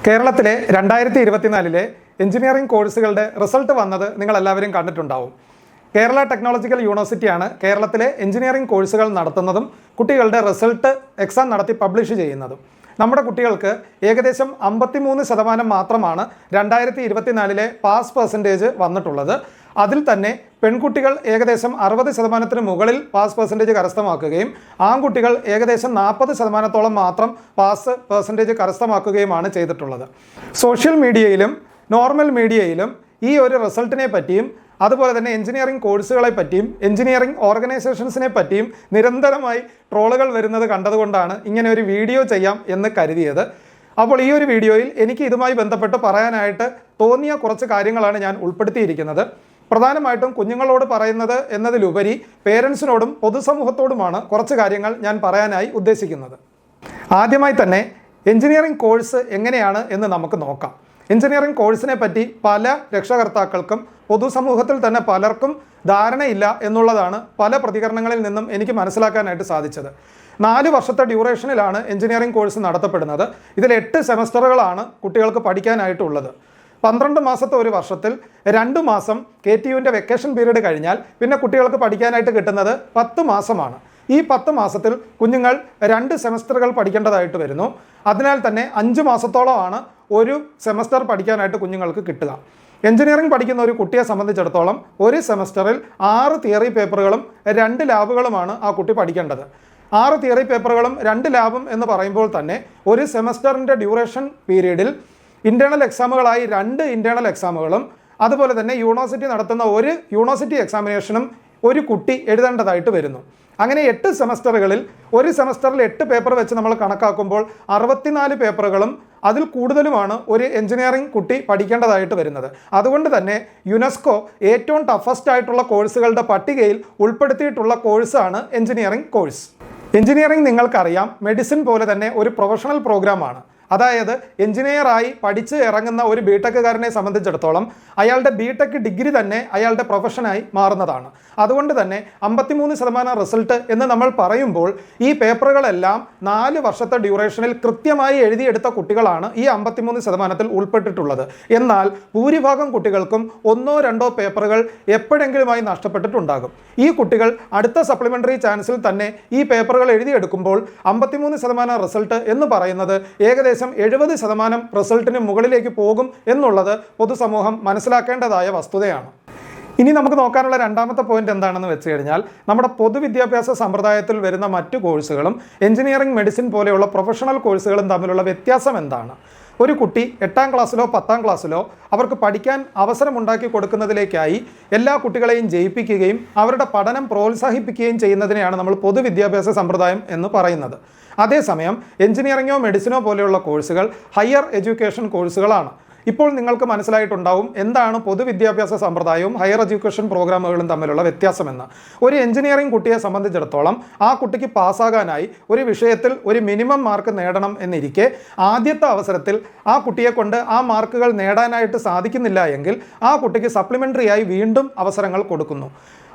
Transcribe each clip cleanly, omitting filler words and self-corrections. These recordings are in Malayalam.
കേരളത്തിലെ 2024 എഞ്ചിനീയറിംഗ് കോഴ്സുകളുടെ റിസൾട്ട് വന്നത് നിങ്ങളെല്ലാവരും കണ്ടിട്ടുണ്ടാവും. കേരള ടെക്നോളജിക്കൽ യൂണിവേഴ്സിറ്റിയാണ് കേരളത്തിലെ എഞ്ചിനീയറിംഗ് കോഴ്സുകൾ നടത്തുന്നതും കുട്ടികളുടെ റിസൾട്ട് എക്സാം നടത്തി പബ്ലിഷ് ചെയ്യുന്നതും. നമ്മുടെ കുട്ടികൾക്ക് ഏകദേശം 53% മാത്രമാണ് 2024 പാസ് പെർസെൻറ്റേജ് വന്നിട്ടുള്ളത്. അതിൽ തന്നെ പെൺകുട്ടികൾ ഏകദേശം 60% മുകളിൽ പാസ് പെർസെൻറ്റേജ് കരസ്ഥമാക്കുകയും ആൺകുട്ടികൾ ഏകദേശം 40% മാത്രം പാസ് പെർസെൻറ്റേജ് കരസ്ഥമാക്കുകയുമാണ് ചെയ്തിട്ടുള്ളത്. സോഷ്യൽ മീഡിയയിലും നോർമൽ മീഡിയയിലും ഈ ഒരു റിസൾട്ടിനെ പറ്റിയും അതുപോലെ തന്നെ എഞ്ചിനീയറിംഗ് കോഴ്സുകളെ പറ്റിയും എഞ്ചിനീയറിംഗ് ഓർഗനൈസേഷൻസിനെ പറ്റിയും നിരന്തരമായി ട്രോളുകൾ വരുന്നത് കണ്ടതുകൊണ്ടാണ് ഇങ്ങനെ ഒരു വീഡിയോ ചെയ്യാം എന്ന് കരുതിയത്. അപ്പോൾ ഈ ഒരു വീഡിയോയിൽ എനിക്ക് ഇതുമായി ബന്ധപ്പെട്ട് പറയാനായിട്ട് തോന്നിയ കുറച്ച് കാര്യങ്ങളാണ് ഞാൻ ഉൾപ്പെടുത്തിയിരിക്കുന്നത്. പ്രധാനമായിട്ടും കുഞ്ഞുങ്ങളോട് പറയുന്നത് എന്നതിലുപരി പേരൻസിനോടും പൊതുസമൂഹത്തോടുമാണ് കുറച്ച് കാര്യങ്ങൾ ഞാൻ പറയാനായി ഉദ്ദേശിക്കുന്നത്. ആദ്യമായി തന്നെ എഞ്ചിനീയറിംഗ് കോഴ്സ് എങ്ങനെയാണ് എന്ന് നമുക്ക് നോക്കാം. എഞ്ചിനീയറിംഗ് കോഴ്സിനെ പറ്റി പല രക്ഷകർത്താക്കൾക്കും പൊതുസമൂഹത്തിൽ തന്നെ പലർക്കും ധാരണയില്ല എന്നുള്ളതാണ് പല പ്രതികരണങ്ങളിൽ നിന്നും എനിക്ക് മനസ്സിലാക്കാനായിട്ട് സാധിച്ചത്. 4 വർഷത്തെ ഡ്യൂറേഷനിലാണ് എഞ്ചിനീയറിംഗ് കോഴ്സ് നടത്തപ്പെടുന്നത്. ഇതിൽ 8 സെമസ്റ്ററുകളാണ് കുട്ടികൾക്ക് പഠിക്കാനായിട്ടുള്ളത്. 12 മാസത്തെ ഒരു വർഷത്തിൽ 2 മാസം KTUവിൻ്റെ വെക്കേഷൻ പീരീഡ് കഴിഞ്ഞാൽ പിന്നെ കുട്ടികൾക്ക് പഠിക്കാനായിട്ട് കിട്ടുന്നത് 10 മാസമാണ്. ഈ 10 മാസത്തിൽ കുഞ്ഞുങ്ങൾ 2 സെമസ്റ്ററുകൾ പഠിക്കേണ്ടതായിട്ട് വരുന്നു. അതിനാൽ തന്നെ 5 മാസത്തോളമാണ് ഒരു സെമസ്റ്റർ പഠിക്കാനായിട്ട് കുഞ്ഞുങ്ങൾക്ക് കിട്ടുക. എഞ്ചിനീയറിംഗ് പഠിക്കുന്ന ഒരു കുട്ടിയെ സംബന്ധിച്ചിടത്തോളം ഒരു സെമസ്റ്ററിൽ 6 തിയറി പേപ്പറുകളും 2 ലാബുകളുമാണ് ആ കുട്ടി പഠിക്കേണ്ടത്. 6 തിയറി പേപ്പറുകളും 2 ലാബും എന്ന് പറയുമ്പോൾ തന്നെ ഒരു സെമസ്റ്ററിൻ്റെ ഡ്യൂറേഷൻ പീരീഡിൽ ഇൻറ്റേർണൽ എക്സാമുകളായി 2 ഇൻറ്റേർണൽ എക്സാമുകളും അതുപോലെ തന്നെ യൂണിവേഴ്സിറ്റി നടത്തുന്ന ഒരു യൂണിവേഴ്സിറ്റി എക്സാമിനേഷനും ഒരു കുട്ടി എഴുതേണ്ടതായിട്ട് വരുന്നു. അങ്ങനെ 8 സെമസ്റ്ററുകളിൽ ഒരു സെമസ്റ്ററിൽ 8 പേപ്പർ വെച്ച് നമ്മൾ കണക്കാക്കുമ്പോൾ 64 പേപ്പറുകളും അതിൽ കൂടുതലുമാണ് ഒരു എഞ്ചിനീയറിംഗ് കുട്ടി പഠിക്കേണ്ടതായിട്ട് വരുന്നത്. അതുകൊണ്ട് തന്നെ യുനെസ്കോ ഏറ്റവും ടഫസ്റ്റ് ആയിട്ടുള്ള കോഴ്സുകളുടെ പട്ടികയിൽ ഉൾപ്പെടുത്തിയിട്ടുള്ള കോഴ്സാണ് എഞ്ചിനീയറിംഗ് കോഴ്സ്. എഞ്ചിനീയറിംഗ് നിങ്ങൾക്കറിയാം, മെഡിസിൻ പോലെ തന്നെ ഒരു പ്രൊഫഷണൽ പ്രോഗ്രാമാണ്. അതായത് എഞ്ചിനീയറായി പഠിച്ച് ഇറങ്ങുന്ന ഒരു ബിടെക്കുകാരനെ സംബന്ധിച്ചിടത്തോളം അയാളുടെ ബിടെക് ഡിഗ്രി തന്നെ അയാളുടെ പ്രൊഫഷനായി മാറുന്നതാണ്. അതുകൊണ്ട് തന്നെ 53% റിസൾട്ട് എന്ന് നമ്മൾ പറയുമ്പോൾ ഈ പേപ്പറുകളെല്ലാം 4 വർഷത്തെ ഡ്യൂറേഷനിൽ കൃത്യമായി എഴുതിയെടുത്ത കുട്ടികളാണ് ഈ 53% ഉൾപ്പെട്ടിട്ടുള്ളത്. എന്നാൽ ഭൂരിഭാഗം കുട്ടികൾക്കും 1-2 പേപ്പറുകൾ എപ്പോഴെങ്കിലുമായി നഷ്ടപ്പെട്ടിട്ടുണ്ടാകും. ഈ കുട്ടികൾ അടുത്ത സപ്ലിമെൻ്ററി ചാൻസിൽ തന്നെ ഈ പേപ്പറുകൾ എഴുതിയെടുക്കുമ്പോൾ 53% റിസൾട്ട് എന്ന് പറയുന്നത് ഏകദേശം 70% റിസൾട്ടിന് മുകളിലേക്ക് പോകും എന്നുള്ളത് പൊതുസമൂഹം മനസ്സിലാക്കേണ്ടതായ വസ്തുതയാണ്. ഇനി നമുക്ക് നോക്കാനുള്ള രണ്ടാമത്തെ പോയിന്റ് എന്താണെന്ന് വെച്ച് കഴിഞ്ഞാൽ നമ്മുടെ പൊതുവിദ്യാഭ്യാസ സമ്പ്രദായത്തിൽ വരുന്ന മറ്റു കോഴ്സുകളും എഞ്ചിനീയറിംഗ് മെഡിസിൻ പോലെയുള്ള പ്രൊഫഷണൽ കോഴ്സുകളും തമ്മിലുള്ള വ്യത്യാസം എന്താണ്? ഒരു കുട്ടി 8ാം ക്ലാസ്സിലോ 10ാം ക്ലാസ്സിലോ അവർക്ക് പഠിക്കാൻ അവസരമുണ്ടാക്കി കൊടുക്കുന്നതിലേക്കായി എല്ലാ കുട്ടികളെയും ജയിപ്പിക്കുകയും അവരുടെ പഠനം പ്രോത്സാഹിപ്പിക്കുകയും ചെയ്യുന്നതിനെയാണ് നമ്മൾ പൊതുവിദ്യാഭ്യാസ സമ്പ്രദായം എന്ന് പറയുന്നത്. അതേസമയം എഞ്ചിനീയറിംഗോ മെഡിസിനോ പോലെയുള്ള കോഴ്സുകൾ ഹയർ എഡ്യൂക്കേഷൻ കോഴ്സുകളാണ്. ഇപ്പോൾ നിങ്ങൾക്ക് മനസ്സിലായിട്ടുണ്ടാവും എന്താണ് പൊതുവിദ്യാഭ്യാസ സമ്പ്രദായവും ഹയർ എഡ്യൂക്കേഷൻ പ്രോഗ്രാമുകളും തമ്മിലുള്ള വ്യത്യാസമെന്ന്. ഒരു എഞ്ചിനീയറിംഗ് കുട്ടിയെ സംബന്ധിച്ചിടത്തോളം ആ കുട്ടിക്ക് പാസ്സാകാനായി ഒരു വിഷയത്തിൽ ഒരു മിനിമം മാർക്ക് നേടണം എന്നിരിക്കെ ആദ്യത്തെ അവസരത്തിൽ ആ കുട്ടിയെ കൊണ്ട് ആ മാർക്കുകൾ നേടാനായിട്ട് സാധിക്കുന്നില്ല എങ്കിൽ ആ കുട്ടിക്ക് സപ്ലിമെൻ്ററി ആയി വീണ്ടും അവസരങ്ങൾ കൊടുക്കുന്നു.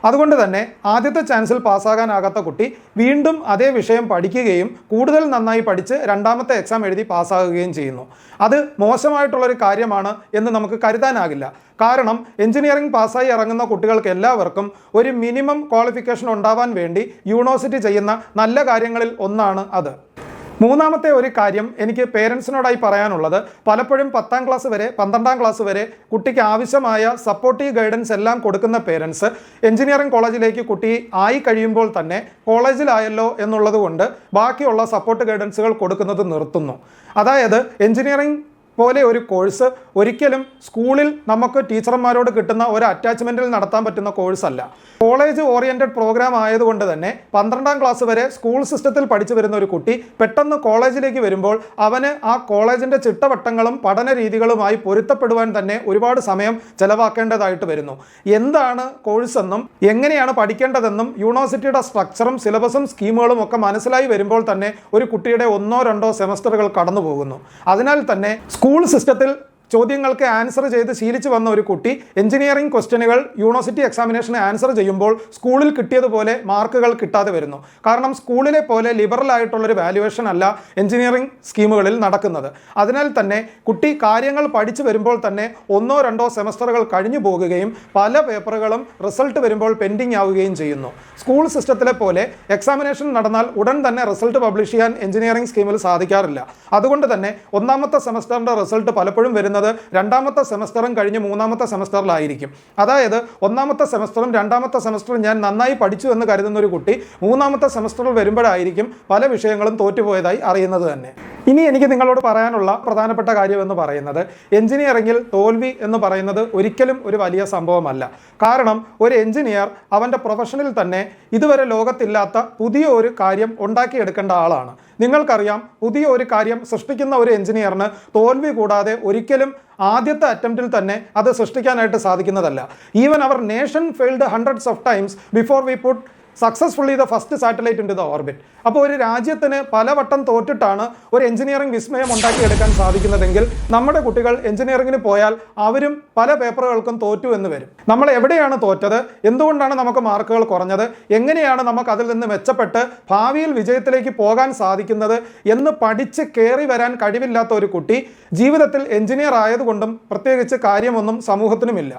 അതുകൊണ്ട് തന്നെ ആദ്യത്തെ ചാൻസിൽ പാസ്സാകാനാകാത്ത കുട്ടി വീണ്ടും അതേ വിഷയം പഠിക്കുകയും കൂടുതൽ നന്നായി പഠിച്ച് 2ാമത്തെ എക്സാം എഴുതി പാസ്സാകുകയും ചെയ്യുന്നു. അത് മോശമായിട്ടുള്ളൊരു കാര്യമാണ് എന്ന് നമുക്ക് കരുതാനാകില്ല. കാരണം എഞ്ചിനീയറിംഗ് പാസ്സായി ഇറങ്ങുന്ന കുട്ടികൾക്ക് എല്ലാവർക്കും ഒരു മിനിമം ക്വാളിഫിക്കേഷൻ ഉണ്ടാവാൻ വേണ്ടി യൂണിവേഴ്സിറ്റി ചെയ്യുന്ന നല്ല കാര്യങ്ങളിൽ ഒന്നാണ് അത്. മൂന്നാമത്തെ ഒരു കാര്യം എനിക്ക് പേരൻസിനോടായി പറയാനുള്ളത്, പലപ്പോഴും 10ാം ക്ലാസ് വരെ 12ാം ക്ലാസ് വരെ കുട്ടിക്ക് ആവശ്യമായ സപ്പോർട്ടീവ് ഗൈഡൻസ് എല്ലാം കൊടുക്കുന്ന പേരൻസ് എഞ്ചിനീയറിംഗ് കോളേജിലേക്ക് കുട്ടി ആയി കഴിയുമ്പോൾ തന്നെ കോളേജിലായല്ലോ എന്നുള്ളത് കൊണ്ട് ബാക്കിയുള്ള സപ്പോർട്ട് ഗൈഡൻസുകൾ കൊടുക്കുന്നത് നിർത്തുന്നു. അതായത് എഞ്ചിനീയറിംഗ് പോലെ ഒരു കോഴ്സ് ഒരിക്കലും സ്കൂളിൽ നമുക്ക് ടീച്ചർമാരോട് കിട്ടുന്ന ഒരു അറ്റാച്ച്മെൻറ്റിൽ നടത്താൻ പറ്റുന്ന കോഴ്സല്ല. കോളേജ് ഓറിയൻറ്റഡ് പ്രോഗ്രാം ആയതുകൊണ്ട് തന്നെ 12ാം ക്ലാസ് വരെ സ്കൂൾ സിസ്റ്റത്തിൽ പഠിച്ചു വരുന്ന ഒരു കുട്ടി പെട്ടെന്ന് കോളേജിലേക്ക് വരുമ്പോൾ അവന് ആ കോളേജിൻ്റെ ചിട്ടവട്ടങ്ങളും പഠന രീതികളുമായി പൊരുത്തപ്പെടുവാൻ തന്നെ ഒരുപാട് സമയം ചെലവാക്കേണ്ടതായിട്ട് വരുന്നു. എന്താണ് കോഴ്സെന്നും എങ്ങനെയാണ് പഠിക്കേണ്ടതെന്നും യൂണിവേഴ്സിറ്റിയുടെ സ്ട്രക്ചറും സിലബസും സ്കീമുകളും ഒക്കെ മനസ്സിലായി വരുമ്പോൾ തന്നെ ഒരു കുട്ടിയുടെ 1-2 സെമസ്റ്ററുകൾ കടന്നു പോകുന്നു. അതിനാൽ തന്നെ സ്കൂൾ സിസ്റ്റത്തിൽ ചോദ്യങ്ങൾക്ക് ആൻസർ ചെയ്ത് ശീലിച്ചു വന്ന ഒരു കുട്ടി എഞ്ചിനീയറിംഗ് ക്വസ്റ്റ്യനുകൾ യൂണിവേഴ്സിറ്റി എക്സാമിനേഷന് ആൻസർ ചെയ്യുമ്പോൾ സ്കൂളിൽ കിട്ടിയതുപോലെ മാർക്കുകൾ കിട്ടാതെ വരുന്നു. കാരണം സ്കൂളിലെ പോലെ ലിബറൽ ആയിട്ടുള്ളൊരു വാല്യുവേഷൻ അല്ല എഞ്ചിനീയറിംഗ് സ്കീമുകളിൽ നടക്കുന്നത്. അതിനാൽ തന്നെ കുട്ടി കാര്യങ്ങൾ പഠിച്ചു വരുമ്പോൾ തന്നെ 1-2 സെമസ്റ്ററുകൾ കഴിഞ്ഞു പോകുകയും പല പേപ്പറുകളും റിസൾട്ട് വരുമ്പോൾ പെൻഡിങ് ആവുകയും ചെയ്യുന്നു. സ്കൂൾ സിസ്റ്റത്തിലെ പോലെ എക്സാമിനേഷൻ നടന്നാൽ ഉടൻ തന്നെ റിസൾട്ട് പബ്ലിഷ് ചെയ്യാൻ എഞ്ചിനീയറിംഗ് സ്കീമിൽ സാധിക്കാറില്ല. അതുകൊണ്ട് തന്നെ 1ാമത്തെ സെമസ്റ്ററിൻ്റെ റിസൾട്ട് പലപ്പോഴും വരുന്നത് 2ാമത്തെ സെമസ്റ്ററും കഴിഞ്ഞ് 3ാമത്തെ സെമസ്റ്ററിലായിരിക്കും. അതായത് 1ാമത്തെ സെമസ്റ്ററും 2ാമത്തെ സെമസ്റ്ററും ഞാൻ നന്നായി പഠിച്ചു എന്ന് കരുതുന്ന ഒരു കുട്ടി 3ാമത്തെ സെമസ്റ്ററിൽ വരുമ്പോഴായിരിക്കും പല വിഷയങ്ങളും തോറ്റുപോയതായി അറിയുന്നത് തന്നെ. ഇനി എനിക്ക് നിങ്ങളോട് പറയാനുള്ള പ്രധാനപ്പെട്ട കാര്യം എന്ന് പറയുന്നത് എഞ്ചിനീയറിംഗിൽ തോൽവി എന്ന് പറയുന്നത് ഒരിക്കലും ഒരു വലിയ സംഭവമല്ല. കാരണം ഒരു എഞ്ചിനീയർ അവൻ്റെ പ്രൊഫഷനിൽ തന്നെ ഇതുവരെ ലോകത്തില്ലാത്ത പുതിയ ഒരു കാര്യം ഉണ്ടാക്കിയെടുക്കേണ്ട ആളാണ്. നിങ്ങൾക്കറിയാം, പുതിയ ഒരു കാര്യം സൃഷ്ടിക്കുന്ന ഒരു എഞ്ചിനീയറിന് തോൽവി കൂടാതെ ഒരിക്കലും ആദ്യത്തെ അറ്റംപ്റ്റിൽ തന്നെ അത് സൃഷ്ടിക്കാനായിട്ട് സാധിക്കുന്നതല്ല. Even our nation failed hundreds of times before we put successfully the first satellite into the orbit. അപ്പോൾ ഒരു രാജ്യത്തിന് പലവട്ടം തോറ്റിട്ടാണ് ഒരു എഞ്ചിനീയറിംഗ് വിസ്മയം ഉണ്ടാക്കിയെടുക്കാൻ സാധിക്കുന്നതെങ്കിൽ നമ്മുടെ കുട്ടികൾ എഞ്ചിനീയറിംഗിന് പോയാൽ അവരും പല പേപ്പറുകൾക്കും തോറ്റു എന്ന് വരും. നമ്മൾ എവിടെയാണ് തോറ്റത്, എന്തുകൊണ്ടാണ് നമുക്ക് മാർക്കുകൾ കുറഞ്ഞത്, എങ്ങനെയാണ് നമുക്ക് അതിൽ നിന്ന് മെച്ചപ്പെട്ട് ഭാവിയിൽ വിജയത്തിലേക്ക് പോകാൻ സാധിക്കുന്നത് എന്ന് പഠിച്ച് കയറി വരാൻ കഴിവില്ലാത്ത ഒരു കുട്ടി ജീവിതത്തിൽ എഞ്ചിനീയർ ആയതുകൊണ്ടും പ്രത്യേകിച്ച് കാര്യമൊന്നും സമൂഹത്തിനുമില്ല.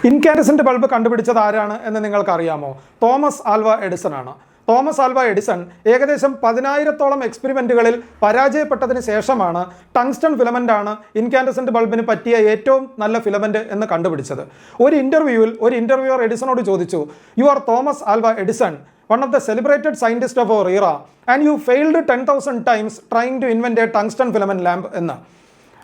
ഇൻകാൻഡസെന്റ് ബൾബ് കണ്ടുപിടിച്ചത് ആരാണ് എന്ന് നിങ്ങൾക്കറിയാമോ? തോമസ് ആൽവ എഡിസൺ ആണ്. തോമസ് ആൽവ എഡിസൺ ഏകദേശം 10,000-ഓളം എക്സ്പെരിമെൻറ്റുകളിൽ പരാജയപ്പെട്ടതിന് ശേഷമാണ് ടങ്സ്റ്റൺ ഫിലമെൻ്റ് ആണ് ഇൻകാൻഡസെന്റ് ബൾബിന് പറ്റിയ ഏറ്റവും നല്ല ഫിലമെൻ്റ് എന്ന് കണ്ടുപിടിച്ചത്. ഒരു ഇൻ്റർവ്യൂവർ എഡിസണോട് ചോദിച്ചു, you are Thomas Alva Edison, one of the celebrated scientists of our era, and you failed 10,000 times trying to invent a tungsten filament lamp എന്ന്.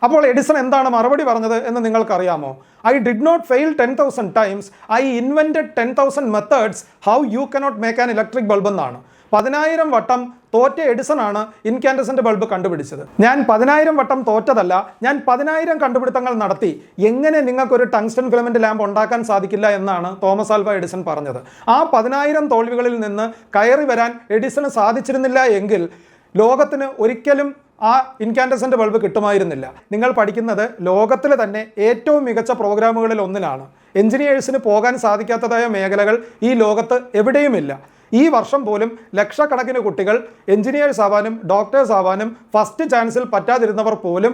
അപ്പോൾ എഡിസൺ എന്താണ് മറുപടി പറഞ്ഞത് എന്ന് നിങ്ങൾക്കറിയാമോ? I did not fail 10,000 times, I invented 10,000 methods how you cannot make an electric bulb എന്നാണ്. 10,000 വട്ടം തോറ്റ എഡിസൺ ആണ് ഇൻകാൻഡസെന്റ് ബൾബ് കണ്ടുപിടിച്ചത്. ഞാൻ 10,000 വട്ടം തോറ്റതല്ല, ഞാൻ 10,000 കണ്ടുപിടുത്തങ്ങൾ നടത്തി. എങ്ങനെ നിങ്ങൾക്കൊരു ടങ്സ്റ്റൺ ഫിലമെന്റ് ലാമ്പ് ഉണ്ടാക്കാൻ സാധിക്കില്ല എന്നാണ് തോമസ് ആൽവ എഡിസൺ പറഞ്ഞത്. ആ 10,000 തോൽവികളിൽ നിന്ന് കയറി വരാൻ എഡിസണ് സാധിച്ചിരുന്നില്ല എങ്കിൽ ലോകത്തിന് ഒരിക്കലും ആ ഇൻകാൻഡസെന്റ് ബൾബ് കിട്ടുമായിരുന്നില്ല. നിങ്ങൾ പഠിക്കുന്നത് ലോകത്തിലെ തന്നെ ഏറ്റവും മികച്ച പ്രോഗ്രാമുകളിൽ ഒന്നിലാണ്. എഞ്ചിനീയേഴ്സിന് പോകാൻ സാധിക്കാത്തതായ മേഖലകൾ ഈ ലോകത്ത് എവിടെയുമില്ല. ഈ വർഷം പോലും ലക്ഷക്കണക്കിന് കുട്ടികൾ എഞ്ചിനീയേഴ്സ് ആവാനും ഡോക്ടേഴ്സ് ആവാനും ഫസ്റ്റ് ചാൻസിൽ പറ്റാതിരുന്നവർ പോലും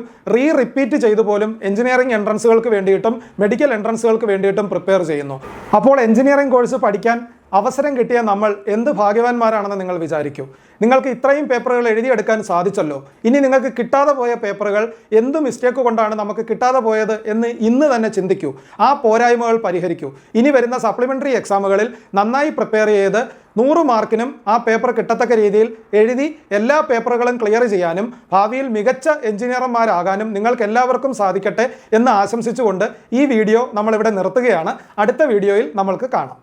റിപ്പീറ്റ് ചെയ്തു പോലും എഞ്ചിനീയറിംഗ് എൻട്രൻസുകൾക്ക് വേണ്ടിയിട്ടും മെഡിക്കൽ എൻട്രൻസുകൾക്ക് വേണ്ടിയിട്ടും പ്രിപ്പയർ ചെയ്യുന്നു. അപ്പോൾ എഞ്ചിനീയറിംഗ് കോഴ്സ് പഠിക്കാൻ അവസരം കിട്ടിയ നമ്മൾ എന്ത് ഭാഗ്യവാന്മാരാണെന്ന് നിങ്ങൾ വിചാരിക്കൂ. നിങ്ങൾക്ക് ഇത്രയും പേപ്പറുകൾ എഴുതിയെടുക്കാൻ സാധിച്ചല്ലോ. ഇനി നിങ്ങൾക്ക് കിട്ടാതെ പോയ പേപ്പറുകൾ എന്ത് മിസ്റ്റേക്ക് കൊണ്ടാണ് നമുക്ക് കിട്ടാതെ പോയത് എന്ന് ഇന്ന് തന്നെ ചിന്തിക്കൂ. ആ പോരായ്മകൾ പരിഹരിക്കൂ. ഇനി വരുന്ന സപ്ലിമെൻ്ററി എക്സാമുകളിൽ നന്നായി പ്രിപ്പയർ ചെയ്ത് 100 മാർക്കിനും ആ പേപ്പർ കിട്ടത്തക്ക രീതിയിൽ എഴുതി എല്ലാ പേപ്പറുകളും ക്ലിയർ ചെയ്യാനും ഭാവിയിൽ മികച്ച എഞ്ചിനീയർമാരാകാനും നിങ്ങൾക്ക് എല്ലാവർക്കും സാധിക്കട്ടെ എന്ന് ആശംസിച്ചുകൊണ്ട് ഈ വീഡിയോ നമ്മളിവിടെ നിർത്തുകയാണ്. അടുത്ത വീഡിയോയിൽ നമ്മൾക്ക് കാണാം.